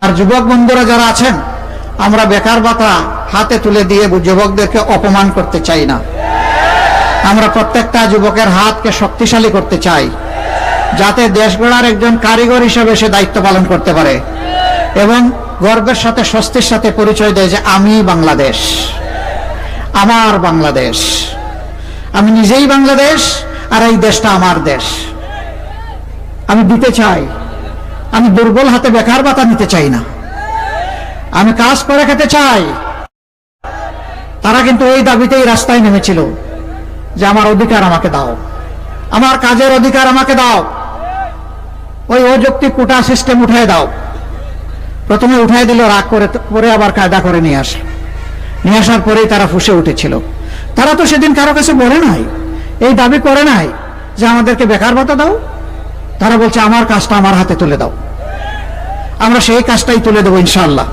আর যুবক বন্ধুরা যারা আছেন, আমরা বেকার ভাতা হাতে তুলে দিয়ে যুবকদেরকে অপমান করতে চাই না। আমরা প্রত্যেকটা যুবকের হাতকে শক্তিশালী করতে চাই, যাতে দেশ গড়ার একজন কারিগর হিসেবে সে দায়িত্ব পালন করতে পারে এবং গর্বের সাথে স্বস্তির সাথে পরিচয় দেয় যে আমি বাংলাদেশ, আমার বাংলাদেশ, আমি নিজেই বাংলাদেশ আর এই দেশটা আমার দেশ। আমি দিতে চাই, আমি দুর্বল হাতে বেকার ভাতা নিতে চাই না, আমি কাজ করে খেতে চাই। তারা কিন্তু এই দাবিতেই রাস্তায় নেমেছিল যে আমার অধিকার আমাকে দাও, আমার কাজের অধিকার আমাকে দাও, ওই অযৌক্তিক কোটা সিস্টেম উঠায় দাও। প্রথমে উঠায় দিল, রাগ করে, পরে আবার কায়দা করে নিয়ে আসার পরেই তারা ফুঁসে উঠেছিল। তারা তো সেদিন কারো কাছে বলে নাই, এই দাবি করে নাই যে আমাদেরকে বেকার ভাতা দাও। তারা বলছে আমার কাজটা আমার হাতে তুলে দাও, আমরা সেই কাজটাই তুলে দেবো ইনশাআল্লাহ।